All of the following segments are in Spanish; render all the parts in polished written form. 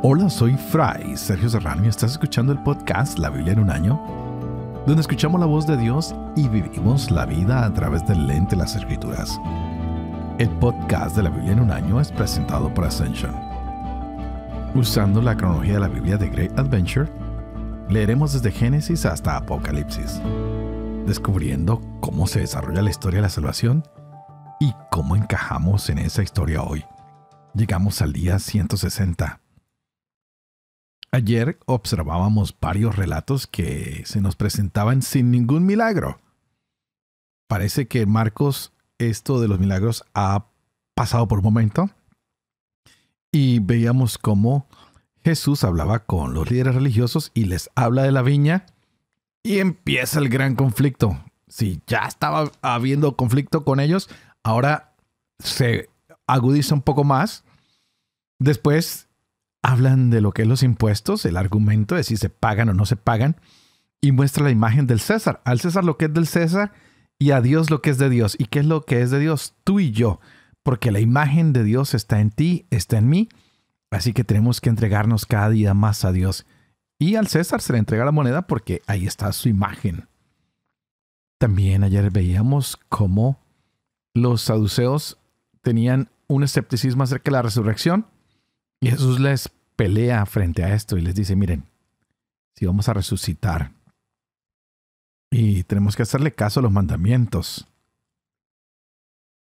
Hola, soy Fray Sergio Serrano y estás escuchando el podcast La Biblia en un año, donde escuchamos la voz de Dios y vivimos la vida a través del lente de las Escrituras. El podcast de La Biblia en un año es presentado por Ascension. Usando la cronología de la Biblia de Great Adventure, leeremos desde Génesis hasta Apocalipsis, descubriendo cómo se desarrolla la historia de la salvación y cómo encajamos en esa historia hoy. Llegamos al día 160. Ayer observábamos varios relatos que se nos presentaban sin ningún milagro. Parece que en Marcos esto de los milagros ha pasado por un momento. Y veíamos cómo Jesús hablaba con los líderes religiosos y les habla de la viña. Y empieza el gran conflicto. Si ya estaba habiendo conflicto con ellos, ahora se agudiza un poco más. Después hablan de lo que es los impuestos, el argumento de si se pagan o no se pagan, y muestra la imagen del César. Al César lo que es del César y a Dios lo que es de Dios. ¿Y qué es lo que es de Dios? Tú y yo. Porque la imagen de Dios está en ti, está en mí. Así que tenemos que entregarnos cada día más a Dios. Y al César se le entrega la moneda porque ahí está su imagen. También ayer veíamos cómo los saduceos tenían un escepticismo acerca de la resurrección. Y Jesús les pelea frente a esto y les dice, miren, si vamos a resucitar y tenemos que hacerle caso a los mandamientos.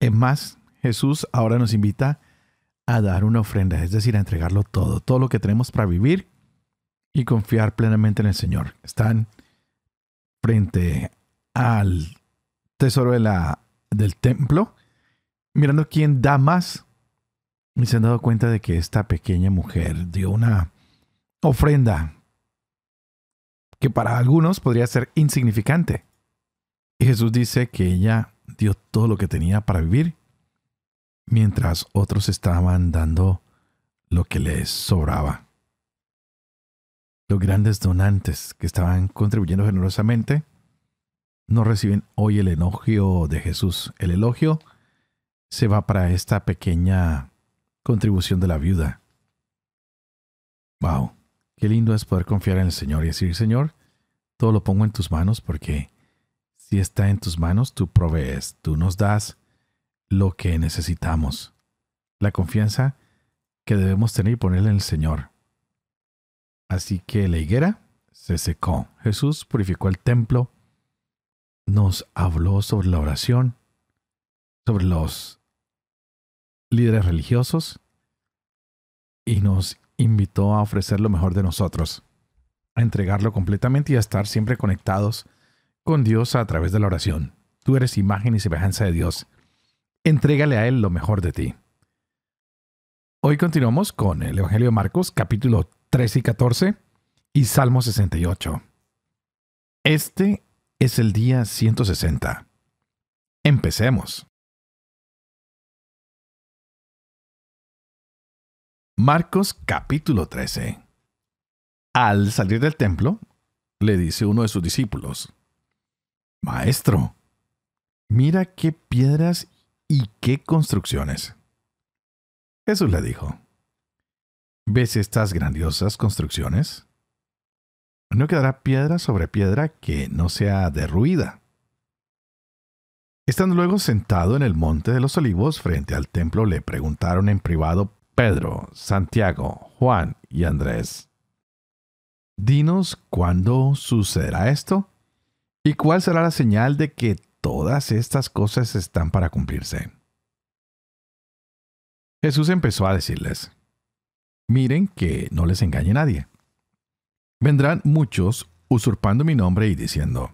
Es más, Jesús ahora nos invita a dar una ofrenda, es decir, a entregarlo todo lo que tenemos para vivir y confiar plenamente en el Señor. Están frente al tesoro del templo, mirando quién da más. Y se han dado cuenta de que esta pequeña mujer dio una ofrenda que para algunos podría ser insignificante. Y Jesús dice que ella dio todo lo que tenía para vivir, mientras otros estaban dando lo que les sobraba. Los grandes donantes que estaban contribuyendo generosamente no reciben hoy el elogio de Jesús. El elogio se va para esta pequeña contribución de la viuda. Wow, qué lindo es poder confiar en el Señor y decir, Señor, todo lo pongo en tus manos porque si está en tus manos, tú provees, tú nos das lo que necesitamos. La confianza que debemos tener y ponerle en el Señor. Así que la higuera se secó. Jesús purificó el templo, nos habló sobre la oración, sobre los líderes religiosos y nos invitó a ofrecer lo mejor de nosotros, a entregarlo completamente y a estar siempre conectados con Dios a través de la oración. Tú eres imagen y semejanza de Dios. Entrégale a Él lo mejor de ti. Hoy continuamos con el Evangelio de Marcos, capítulo 13 y 14 y Salmo 68. Este es el día 160. Empecemos. Marcos capítulo 13. Al salir del templo, le dice uno de sus discípulos, Maestro, mira qué piedras y qué construcciones. Jesús le dijo, ¿ves estas grandiosas construcciones? No quedará piedra sobre piedra que no sea derruida. Estando luego sentado en el monte de los olivos frente al templo, le preguntaron en privado Pedro, Santiago, Juan y Andrés, dinos cuándo sucederá esto y cuál será la señal de que todas estas cosas están para cumplirse. Jesús empezó a decirles, miren que no les engañe nadie. Vendrán muchos usurpando mi nombre y diciendo,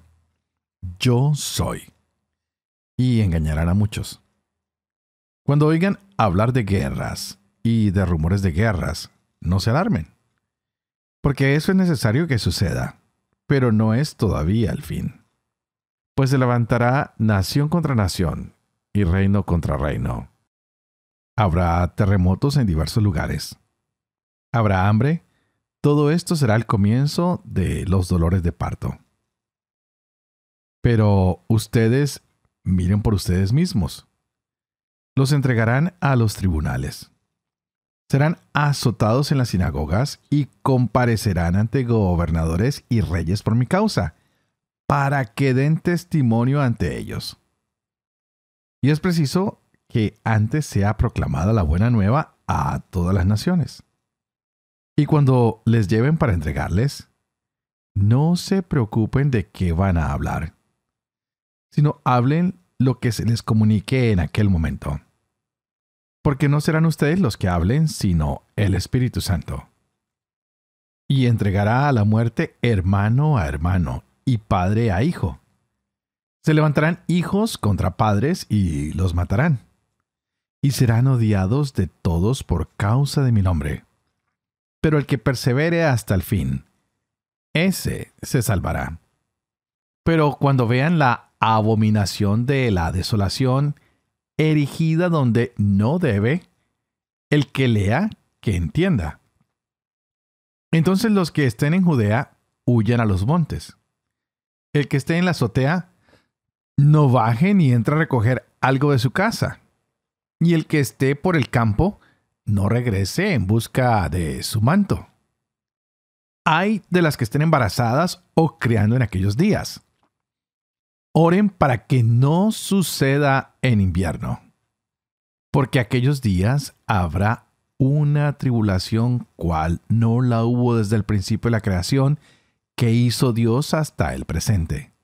yo soy, y engañarán a muchos. Cuando oigan hablar de guerras y de rumores de guerras, no se alarmen, porque eso es necesario que suceda, pero no es todavía el fin. Pues se levantará nación contra nación y reino contra reino. Habrá terremotos en diversos lugares. Habrá hambre. Todo esto será el comienzo de los dolores de parto. Pero ustedes miren por ustedes mismos. Los entregarán a los tribunales. Serán azotados en las sinagogas y comparecerán ante gobernadores y reyes por mi causa, para que den testimonio ante ellos. Y es preciso que antes sea proclamada la buena nueva a todas las naciones. Y cuando les lleven para entregarles, no se preocupen de qué van a hablar, sino hablen lo que se les comunique en aquel momento. Porque no serán ustedes los que hablen, sino el Espíritu Santo. Y entregará a la muerte hermano a hermano y padre a hijo. Se levantarán hijos contra padres y los matarán. Y serán odiados de todos por causa de mi nombre. Pero el que persevere hasta el fin, ese se salvará. Pero cuando vean la abominación de la desolación erigida donde no debe, el que lea, que entienda. Entonces los que estén en Judea, huyan a los montes. El que esté en la azotea, no baje ni entre a recoger algo de su casa. Y el que esté por el campo, no regrese en busca de su manto. Ay de las que estén embarazadas o criando en aquellos días. Oren para que no suceda en invierno, porque aquellos días habrá una tribulación cual no la hubo desde el principio de la creación que hizo Dios hasta el presente,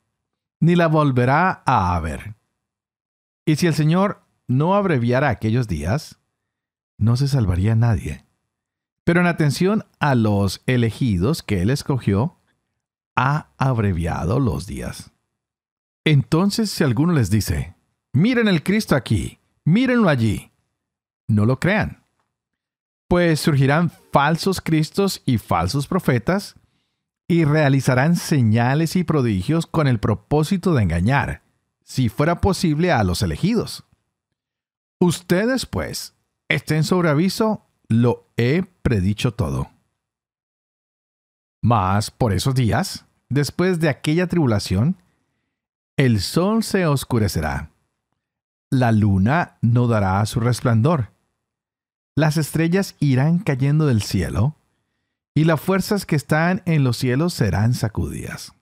ni la volverá a haber. Y si el Señor no abreviara aquellos días, no se salvaría nadie. Pero en atención a los elegidos que Él escogió, ha abreviado los días. Entonces, si alguno les dice, miren el Cristo aquí, mírenlo allí, no lo crean. Pues surgirán falsos cristos y falsos profetas, y realizarán señales y prodigios con el propósito de engañar, si fuera posible, a los elegidos. Ustedes, pues, estén sobre aviso, lo he predicho todo. Mas por esos días, después de aquella tribulación, el sol se oscurecerá, la luna no dará su resplandor, las estrellas irán cayendo del cielo, y las fuerzas que están en los cielos serán sacudidas.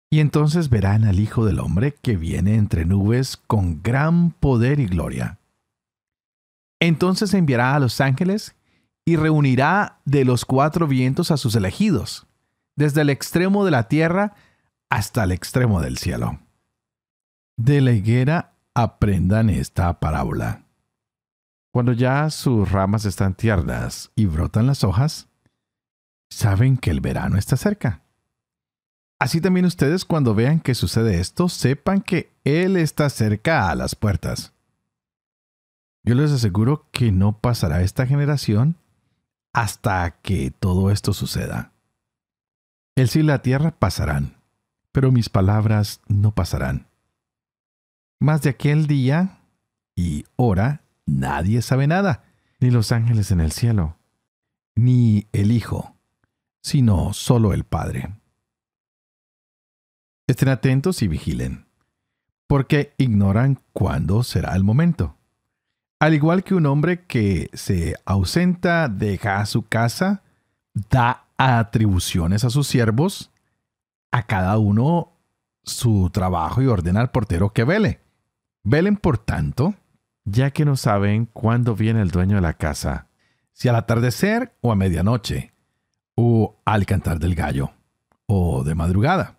Y entonces verán al Hijo del Hombre que viene entre nubes con gran poder y gloria. Entonces enviará a los ángeles y reunirá de los cuatro vientos a sus elegidos, desde el extremo de la tierra hasta el extremo del cielo. De la higuera aprendan esta parábola. Cuando ya sus ramas están tiernas y brotan las hojas, saben que el verano está cerca. Así también ustedes, cuando vean que sucede esto, sepan que Él está cerca a las puertas. Yo les aseguro que no pasará esta generación hasta que todo esto suceda. El cielo y la tierra pasarán, pero mis palabras no pasarán. Mas de aquel día y hora nadie sabe nada, ni los ángeles en el cielo, ni el Hijo, sino solo el Padre. Estén atentos y vigilen, porque ignoran cuándo será el momento. Al igual que un hombre que se ausenta deja su casa, da atribuciones a sus siervos, a cada uno su trabajo y ordena al portero que vele. Velen, por tanto, ya que no saben cuándo viene el dueño de la casa, si al atardecer o a medianoche, o al cantar del gallo, o de madrugada.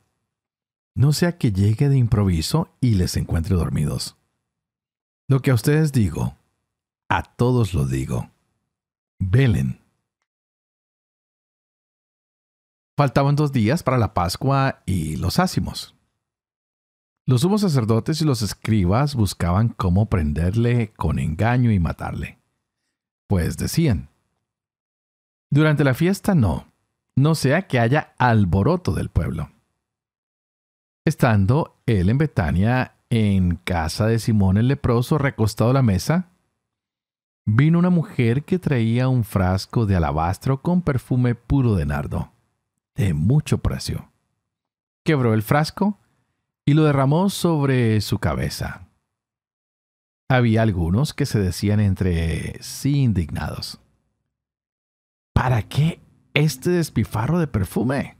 No sea que llegue de improviso y les encuentre dormidos. Lo que a ustedes digo, a todos lo digo. Velen. Faltaban 2 días para la Pascua y los ácimos. Los sumos sacerdotes y los escribas buscaban cómo prenderle con engaño y matarle. Pues decían, durante la fiesta no sea que haya alboroto del pueblo. Estando él en Betania, en casa de Simón el leproso, recostado a la mesa, vino una mujer que traía un frasco de alabastro con perfume puro de nardo, de mucho precio. Quebró el frasco y lo derramó sobre su cabeza. Había algunos que se decían entre sí indignados: ¿para qué este despilfarro de perfume?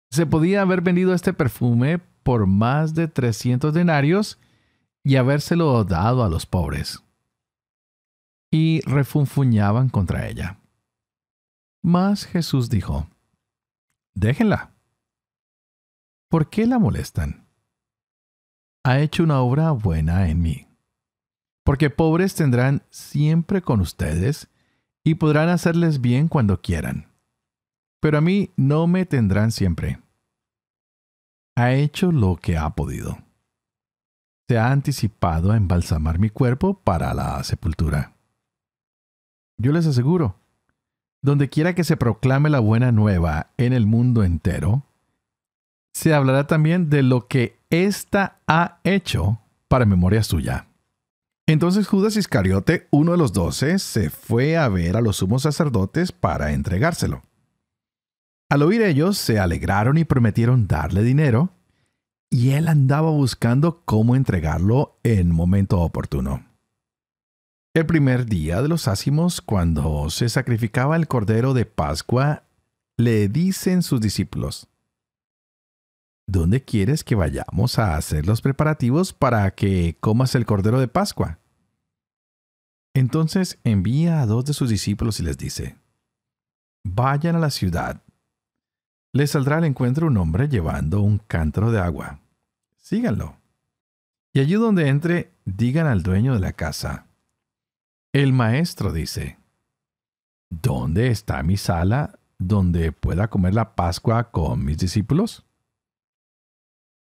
Se podía haber vendido este perfume por más de 300 denarios y habérselo dado a los pobres. Y refunfuñaban contra ella. Mas Jesús dijo: déjenla. ¿Por qué la molestan? Ha hecho una obra buena en mí. Porque pobres tendrán siempre con ustedes y podrán hacerles bien cuando quieran. Pero a mí no me tendrán siempre. Ha hecho lo que ha podido. Se ha anticipado a embalsamar mi cuerpo para la sepultura. Yo les aseguro, donde quiera que se proclame la buena nueva en el mundo entero, se hablará también de lo que ésta ha hecho para memoria suya. Entonces Judas Iscariote, uno de los 12, se fue a ver a los sumos sacerdotes para entregárselo. Al oír ellos, se alegraron y prometieron darle dinero, y él andaba buscando cómo entregarlo en momento oportuno. El primer día de los ázimos, cuando se sacrificaba el cordero de Pascua, le dicen sus discípulos: ¿dónde quieres que vayamos a hacer los preparativos para que comas el cordero de Pascua? Entonces envía a 2 de sus discípulos y les dice: vayan a la ciudad. Les saldrá al encuentro un hombre llevando un cántaro de agua. Síganlo. Y allí donde entre, digan al dueño de la casa: el maestro dice: ¿dónde está mi sala donde pueda comer la Pascua con mis discípulos?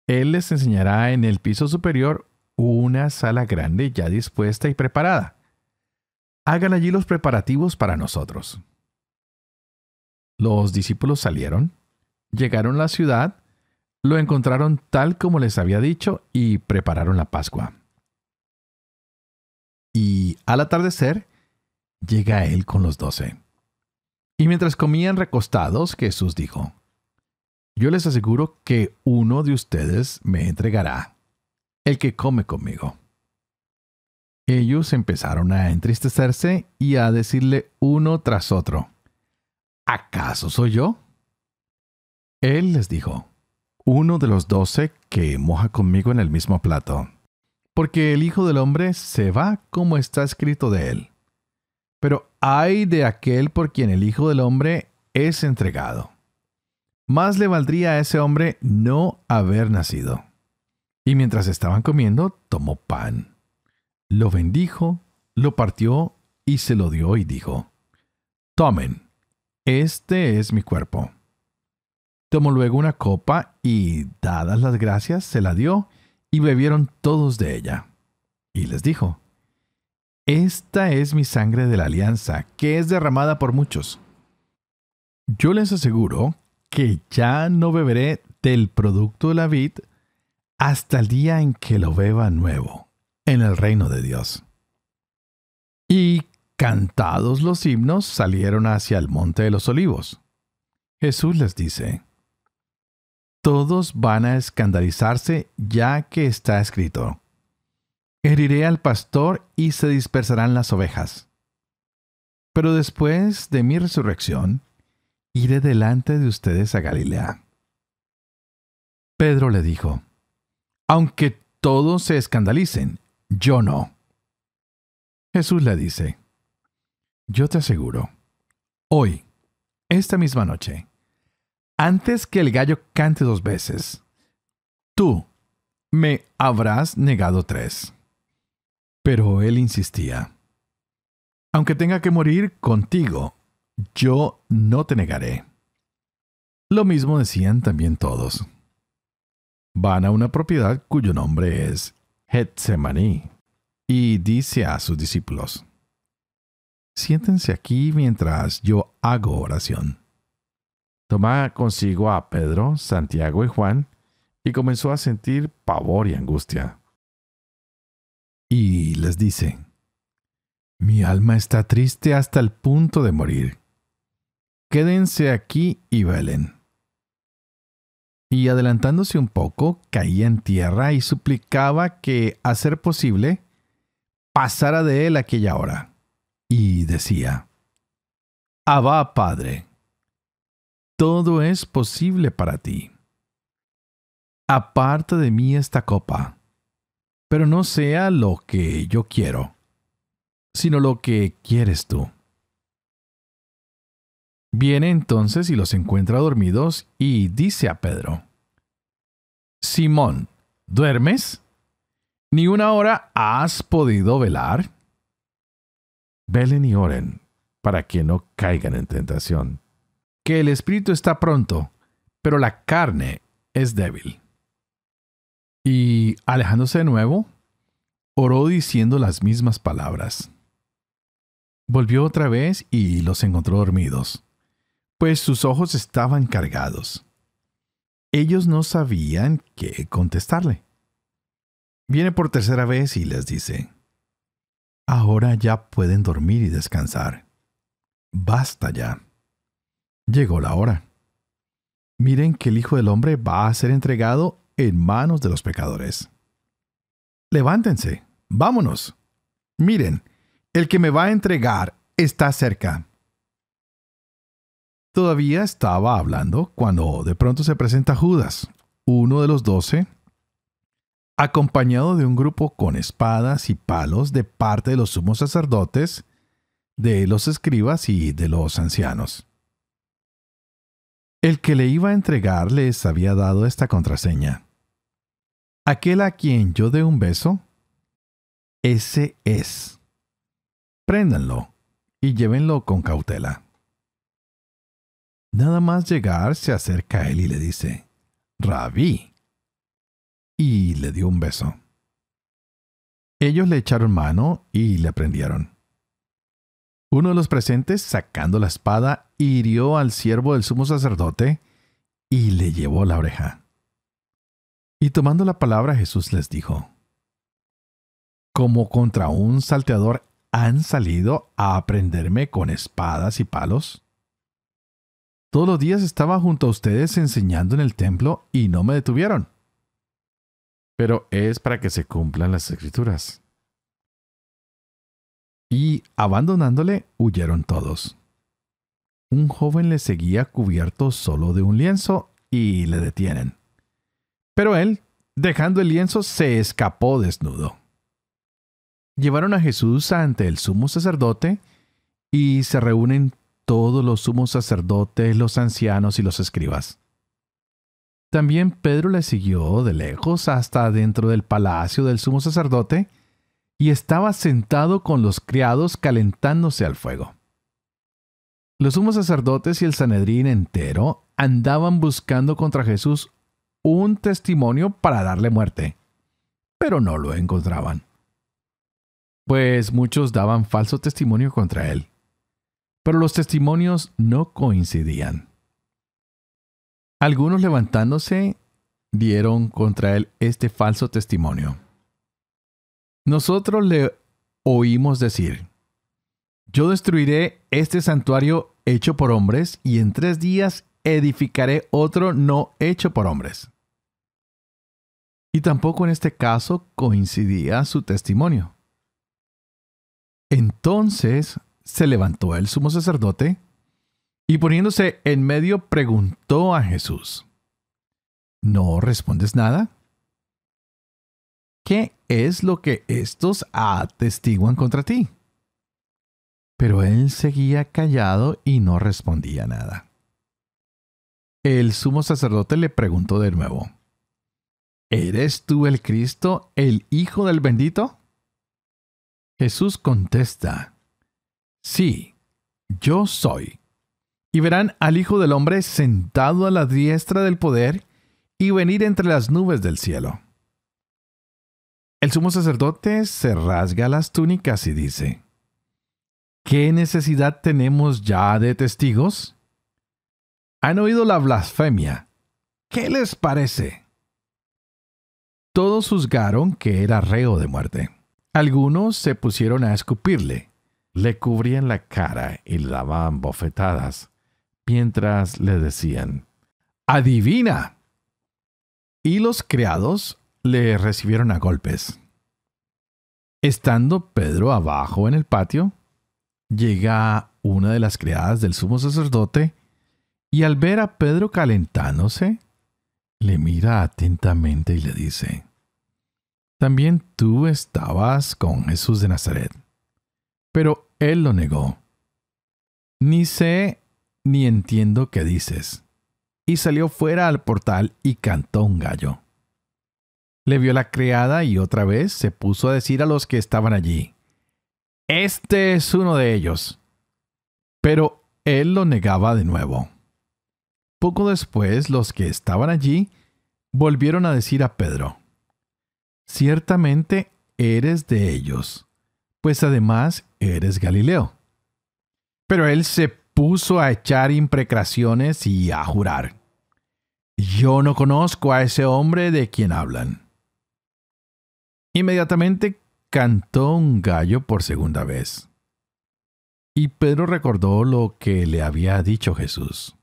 Él les enseñará en el piso superior una sala grande ya dispuesta y preparada. Hagan allí los preparativos para nosotros. Los discípulos salieron, llegaron a la ciudad, lo encontraron tal como les había dicho y prepararon la Pascua. Y al atardecer, llega él con los 12. Y mientras comían recostados, Jesús dijo: yo les aseguro que uno de ustedes me entregará, el que come conmigo. Ellos empezaron a entristecerse y a decirle uno tras otro: ¿acaso soy yo? Él les dijo: uno de los 12 que moja conmigo en el mismo plato. Porque el Hijo del Hombre se va como está escrito de él. Pero ay de aquel por quien el Hijo del Hombre es entregado. Más le valdría a ese hombre no haber nacido. Y mientras estaban comiendo, tomó pan. Lo bendijo, lo partió y se lo dio y dijo: tomen, este es mi cuerpo. Tomó luego una copa y, dadas las gracias, se la dio y bebieron todos de ella. Y les dijo: esta es mi sangre de la alianza, que es derramada por muchos. Yo les aseguro que ya no beberé del producto de la vid hasta el día en que lo beba nuevo en el reino de Dios. Y cantados los himnos, salieron hacia el monte de los olivos. Jesús les dice: todos van a escandalizarse, ya que está escrito: heriré al pastor y se dispersarán las ovejas. Pero después de mi resurrección, iré delante de ustedes a Galilea. Pedro le dijo: aunque todos se escandalicen, yo no. Jesús le dice: yo te aseguro, hoy, esta misma noche, antes que el gallo cante 2 veces, tú me habrás negado 3. Pero él insistía: aunque tenga que morir contigo, yo no te negaré. Lo mismo decían también todos. Van a una propiedad cuyo nombre es Getsemaní, y dice a sus discípulos: siéntense aquí mientras yo hago oración. Toma consigo a Pedro, Santiago y Juan, y comenzó a sentir pavor y angustia. Y les dice: mi alma está triste hasta el punto de morir. Quédense aquí y velen. Y adelantándose un poco, caía en tierra y suplicaba que, a ser posible, pasara de él aquella hora. Y decía: Abba, Padre, todo es posible para ti. Aparta de mí esta copa, pero no sea lo que yo quiero, sino lo que quieres tú. Viene entonces y los encuentra dormidos y dice a Pedro: Simón, ¿duermes? ¿Ni una hora has podido velar? Velen y oren, para que no caigan en tentación. Que el espíritu está pronto, pero la carne es débil. Y alejándose de nuevo, oró diciendo las mismas palabras. Volvió otra vez y los encontró dormidos, pues sus ojos estaban cargados. Ellos no sabían qué contestarle. Viene por tercera vez y les dice: Ahora ya pueden dormir y descansar. Basta ya. Llegó la hora. Miren que el Hijo del Hombre va a ser entregado en manos de los pecadores. Levántense, vámonos. Miren, el que me va a entregar está cerca. Todavía estaba hablando cuando de pronto se presenta Judas, uno de los 12, acompañado de un grupo con espadas y palos de parte de los sumos sacerdotes, de los escribas y de los ancianos. El que le iba a entregar les había dado esta contraseña: Aquel a quien yo dé un beso, ese es. Préndanlo y llévenlo con cautela. Nada más llegar, se acerca a él y le dice: Rabí. Y le dio un beso. Ellos le echaron mano y le prendieron. Uno de los presentes, sacando la espada, hirió al siervo del sumo sacerdote y le llevó la oreja. Y tomando la palabra, Jesús les dijo: ¿Como contra un salteador han salido a prenderme con espadas y palos? Todos los días estaba junto a ustedes enseñando en el templo y no me detuvieron. Pero es para que se cumplan las Escrituras. Y abandonándole, huyeron todos. Un joven le seguía cubierto solo de un lienzo y le detienen. Pero él, dejando el lienzo, se escapó desnudo. Llevaron a Jesús ante el sumo sacerdote y se reúnen todos los sumos sacerdotes, los ancianos y los escribas. También Pedro le siguió de lejos hasta dentro del palacio del sumo sacerdote y estaba sentado con los criados calentándose al fuego. Los sumos sacerdotes y el Sanedrín entero andaban buscando contra Jesús un testimonio para darle muerte, pero no lo encontraban, pues muchos daban falso testimonio contra él, pero los testimonios no coincidían. Algunos levantándose dieron contra él este falso testimonio: Nosotros le oímos decir: Yo destruiré este santuario hecho por hombres y en 3 días edificaré otro no hecho por hombres. Y tampoco en este caso coincidía su testimonio. Entonces se levantó el sumo sacerdote y poniéndose en medio preguntó a Jesús: ¿No respondes nada? ¿Qué es lo que estos atestiguan contra ti? Pero él seguía callado y no respondía nada. El sumo sacerdote le preguntó de nuevo: ¿Eres tú el Cristo, el Hijo del Bendito? Jesús contesta: Sí, yo soy. Y verán al Hijo del Hombre sentado a la diestra del poder y venir entre las nubes del cielo. El sumo sacerdote se rasga las túnicas y dice: ¿Qué necesidad tenemos ya de testigos? Han oído la blasfemia. ¿Qué les parece? Todos juzgaron que era reo de muerte. Algunos se pusieron a escupirle, le cubrían la cara y le daban bofetadas, mientras le decían: ¡Adivina! Y los criados le recibieron a golpes. Estando Pedro abajo en el patio, llega una de las criadas del sumo sacerdote y al ver a Pedro calentándose, le mira atentamente y le dice: «También tú estabas con Jesús de Nazaret». Pero él lo negó: «Ni sé ni entiendo qué dices». Y salió fuera al portal y cantó un gallo. Le vio la criada y otra vez se puso a decir a los que estaban allí: «Este es uno de ellos». Pero él lo negaba de nuevo. Poco después, los que estaban allí volvieron a decir a Pedro: «Ciertamente eres de ellos, pues además eres Galileo». Pero él se puso a echar imprecaciones y a jurar: «Yo no conozco a ese hombre de quien hablan». Inmediatamente cantó un gallo por segunda vez. Y Pedro recordó lo que le había dicho Jesús: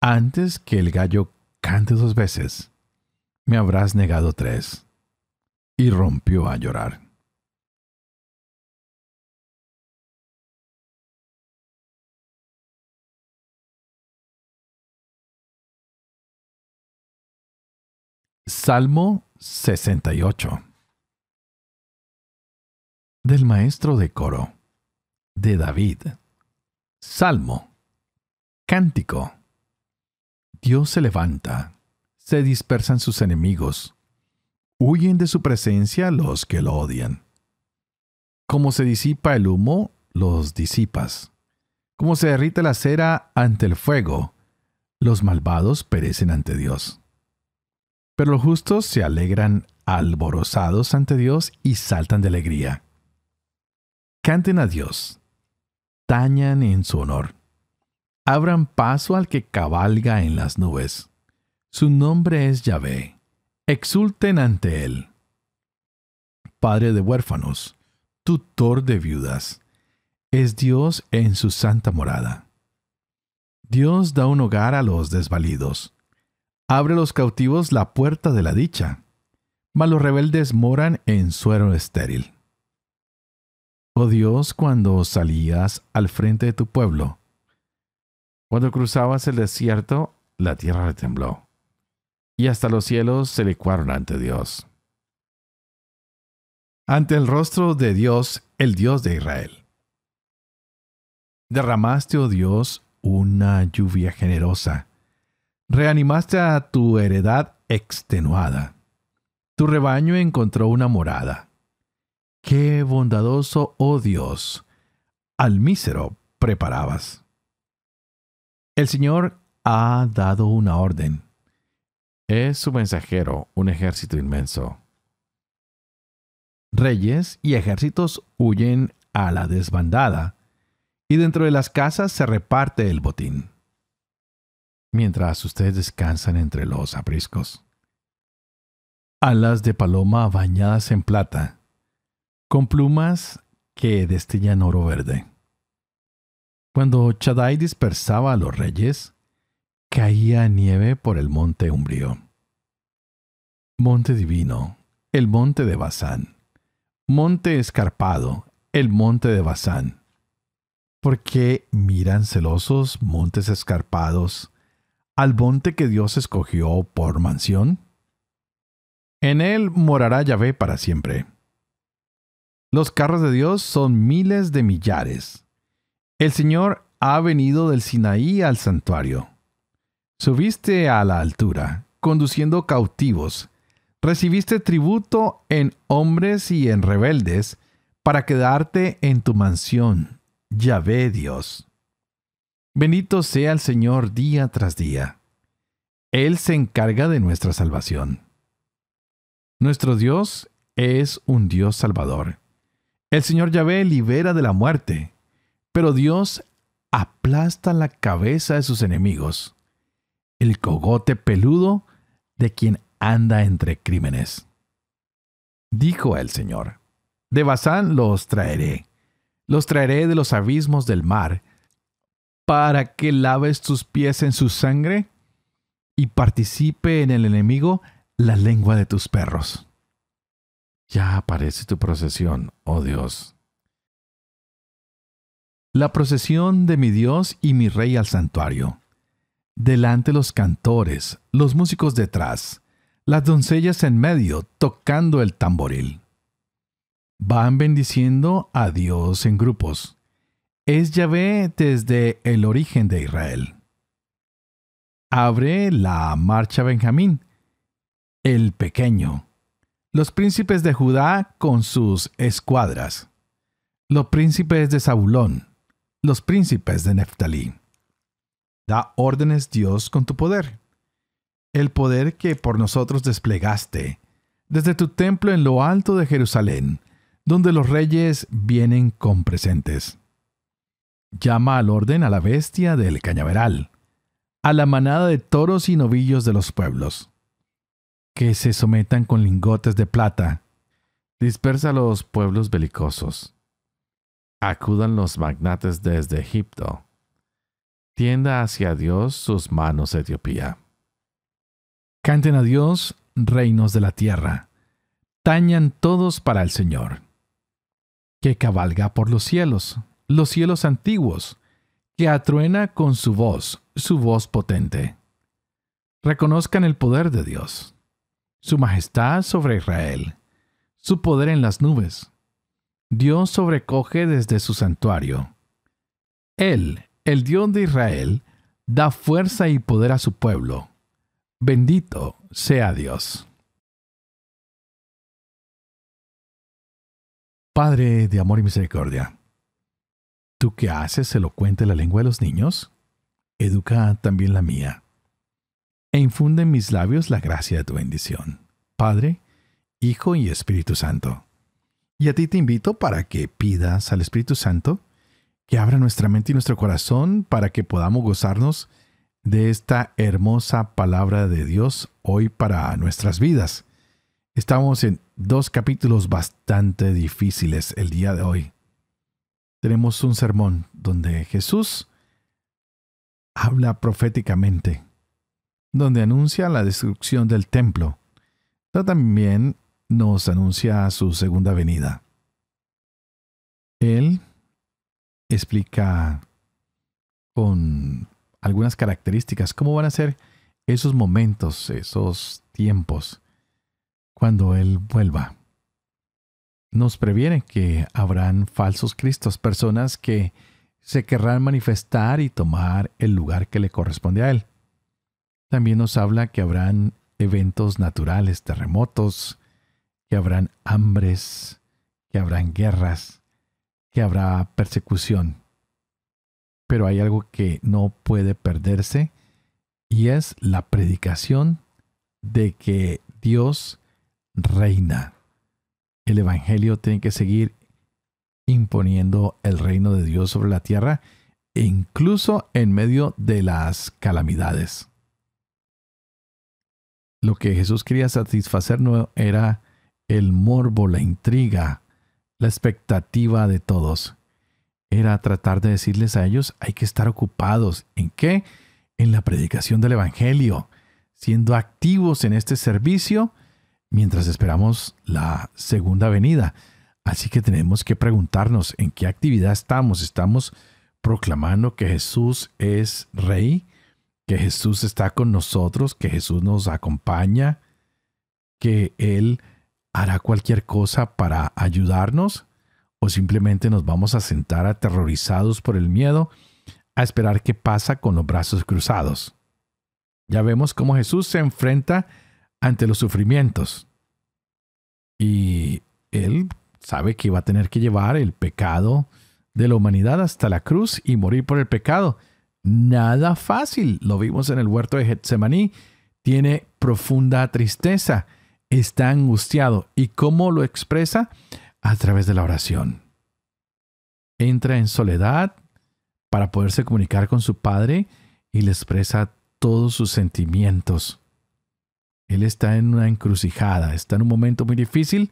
«Antes que el gallo cante 2 veces, me habrás negado 3». Y rompió a llorar. Salmo 68. Del maestro de coro, de David. Salmo. Cántico. Dios se levanta, se dispersan sus enemigos, huyen de su presencia los que lo odian. Como se disipa el humo, los disipas. Como se derrite la cera ante el fuego, los malvados perecen ante Dios. Pero los justos se alegran alborozados ante Dios y saltan de alegría. Canten a Dios, tañan en su honor. Abran paso al que cabalga en las nubes. Su nombre es Yahvé. Exulten ante él. Padre de huérfanos, tutor de viudas, es Dios en su santa morada. Dios da un hogar a los desvalidos. Abre a los cautivos la puerta de la dicha, mas los rebeldes moran en suelo estéril. Oh Dios, cuando salías al frente de tu pueblo, cuando cruzabas el desierto, la tierra retembló, y hasta los cielos se licuaron ante Dios. Ante el rostro de Dios, el Dios de Israel. Derramaste, oh Dios, una lluvia generosa. Reanimaste a tu heredad extenuada. Tu rebaño encontró una morada. ¡Qué bondadoso, oh Dios! Al mísero preparabas. El Señor ha dado una orden. Es su mensajero, un ejército inmenso. Reyes y ejércitos huyen a la desbandada, y dentro de las casas se reparte el botín. Mientras ustedes descansan entre los apriscos. Alas de paloma bañadas en plata, con plumas que destellan oro verde. Cuando Shaddai dispersaba a los reyes, caía nieve por el monte umbrío. Monte divino, el monte de Basán. Monte escarpado, el monte de Basán. ¿Por qué miran celosos montes escarpados al monte que Dios escogió por mansión? En él morará Yahvé para siempre. Los carros de Dios son miles de millares. El Señor ha venido del Sinaí al santuario. Subiste a la altura, conduciendo cautivos. Recibiste tributo en hombres y en rebeldes para quedarte en tu mansión, Yahvé Dios. Bendito sea el Señor día tras día. Él se encarga de nuestra salvación. Nuestro Dios es un Dios salvador. El Señor Yahvé libera de la muerte, pero Dios aplasta la cabeza de sus enemigos, el cogote peludo de quien anda entre crímenes. Dijo el Señor: de Basán los traeré de los abismos del mar, para que laves tus pies en su sangre y participe en el enemigo la lengua de tus perros. Ya aparece tu procesión, oh Dios. La procesión de mi Dios y mi Rey al santuario. Delante los cantores, los músicos detrás, las doncellas en medio, tocando el tamboril. Van bendiciendo a Dios en grupos. Es Yahvé desde el origen de Israel. Abre la marcha Benjamín, el pequeño. Los príncipes de Judá con sus escuadras. Los príncipes de Zabulón. Los príncipes de Neftalí. Da órdenes Dios con tu poder. El poder que por nosotros desplegaste desde tu templo en lo alto de Jerusalén, donde los reyes vienen con presentes. Llama al orden a la bestia del cañaveral, a la manada de toros y novillos de los pueblos. Que se sometan con lingotes de plata. Dispersa a los pueblos belicosos. Acudan los magnates desde Egipto. Tienda hacia Dios sus manos Etiopía. Canten a Dios, reinos de la tierra. Tañan todos para el Señor. Que cabalga por los cielos antiguos, que atruena con su voz potente. Reconozcan el poder de Dios, su majestad sobre Israel, su poder en las nubes. Dios sobrecoge desde su santuario. Él, el Dios de Israel, da fuerza y poder a su pueblo. Bendito sea Dios. Padre de amor y misericordia, ¿tú que haces elocuente la lengua de los niños? Educa también la mía, e infunde en mis labios la gracia de tu bendición. Padre, Hijo y Espíritu Santo. Y a ti te invito para que pidas al Espíritu Santo que abra nuestra mente y nuestro corazón para que podamos gozarnos de esta hermosa palabra de Dios hoy para nuestras vidas. Estamos en 2 capítulos bastante difíciles el día de hoy. Tenemos un sermón donde Jesús habla proféticamente, donde anuncia la destrucción del templo, pero también nos anuncia su segunda venida. Él explica con algunas características cómo van a ser esos momentos, esos tiempos, cuando Él vuelva. Nos previene que habrán falsos cristos, personas que se querrán manifestar y tomar el lugar que le corresponde a Él. También nos habla que habrán eventos naturales, terremotos, que habrán hambres, que habrán guerras, que habrá persecución. Pero hay algo que no puede perderse y es la predicación de que Dios reina. El Evangelio tiene que seguir imponiendo el reino de Dios sobre la tierra, e incluso en medio de las calamidades. Lo que Jesús quería satisfacer no era el morbo, la intriga, la expectativa de todos. Era tratar de decirles a ellos, hay que estar ocupados. ¿En qué? En la predicación del Evangelio, siendo activos en este servicio mientras esperamos la segunda venida. Así que tenemos que preguntarnos en qué actividad estamos. ¿Estamos proclamando que Jesús es Rey? ¿Que Jesús está con nosotros? ¿Que Jesús nos acompaña? ¿Que Él hará cualquier cosa para ayudarnos? ¿O simplemente nos vamos a sentar aterrorizados por el miedo a esperar qué pasa con los brazos cruzados? Ya vemos cómo Jesús se enfrenta ante los sufrimientos. Y Él sabe que va a tener que llevar el pecado de la humanidad hasta la cruz y morir por el pecado. Nada fácil. Lo vimos en el huerto de Getsemaní. Tiene profunda tristeza. Está angustiado. ¿Y cómo lo expresa? A través de la oración. Entra en soledad para poderse comunicar con su Padre y le expresa todos sus sentimientos. Él está en una encrucijada, está en un momento muy difícil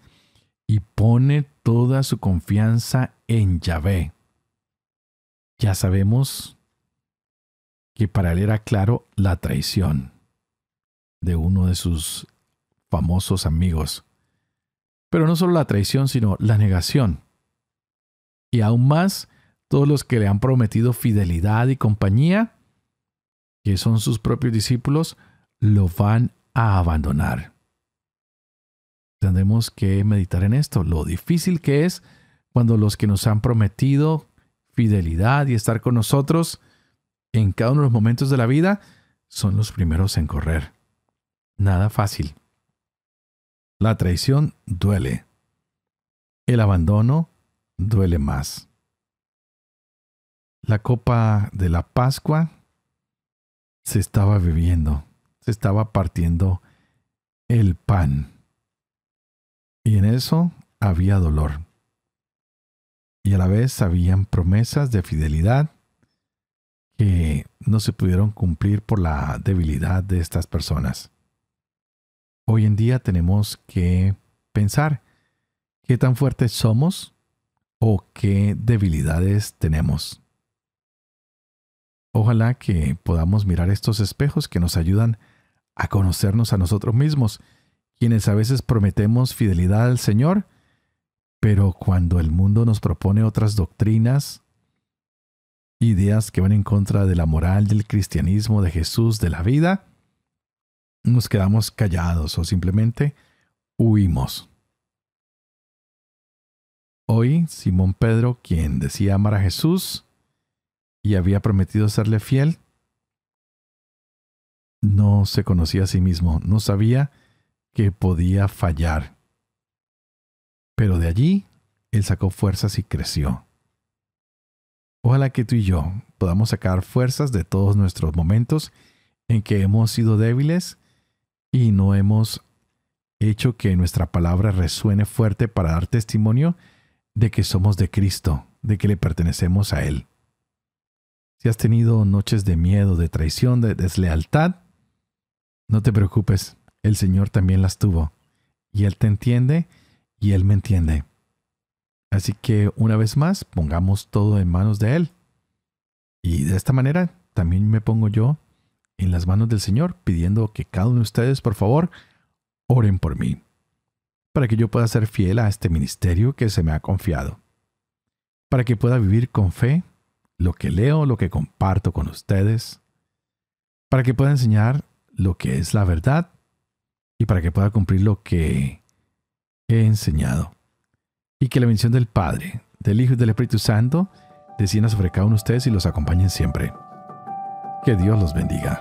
y pone toda su confianza en Yahvé. Ya sabemos que para él era claro la traición de uno de sus famosos amigos. Pero no solo la traición, sino la negación. Y aún más, todos los que le han prometido fidelidad y compañía, que son sus propios discípulos, lo van a abandonar. Tendremos que meditar en esto, lo difícil que es cuando los que nos han prometido fidelidad y estar con nosotros en cada uno de los momentos de la vida son los primeros en correr. Nada fácil. La traición duele. El abandono duele más. La copa de la Pascua se estaba bebiendo, se estaba partiendo el pan. Y en eso había dolor. Y a la vez habían promesas de fidelidad que no se pudieron cumplir por la debilidad de estas personas. Hoy en día tenemos que pensar qué tan fuertes somos o qué debilidades tenemos. Ojalá que podamos mirar estos espejos que nos ayudan a conocernos a nosotros mismos, quienes a veces prometemos fidelidad al Señor, pero cuando el mundo nos propone otras doctrinas, ideas que van en contra de la moral, del cristianismo, de Jesús, de la vida, nos quedamos callados o simplemente huimos. Hoy, Simón Pedro, quien decía amar a Jesús y había prometido serle fiel, no se conocía a sí mismo, no sabía que podía fallar. Pero de allí, él sacó fuerzas y creció. Ojalá que tú y yo podamos sacar fuerzas de todos nuestros momentos en que hemos sido débiles y no hemos hecho que nuestra palabra resuene fuerte para dar testimonio de que somos de Cristo, de que le pertenecemos a Él. Si has tenido noches de miedo, de traición, de deslealtad, no te preocupes, el Señor también las tuvo. Y Él te entiende y Él me entiende. Así que una vez más, pongamos todo en manos de Él. Y de esta manera también me pongo yo en las manos del Señor, pidiendo que cada uno de ustedes, por favor, oren por mí, para que yo pueda ser fiel a este ministerio que se me ha confiado, para que pueda vivir con fe lo que leo, lo que comparto con ustedes, para que pueda enseñar lo que es la verdad y para que pueda cumplir lo que he enseñado. Y que la bendición del Padre, del Hijo y del Espíritu Santo descienda sobre cada uno de ustedes y los acompañen siempre. Que Dios los bendiga.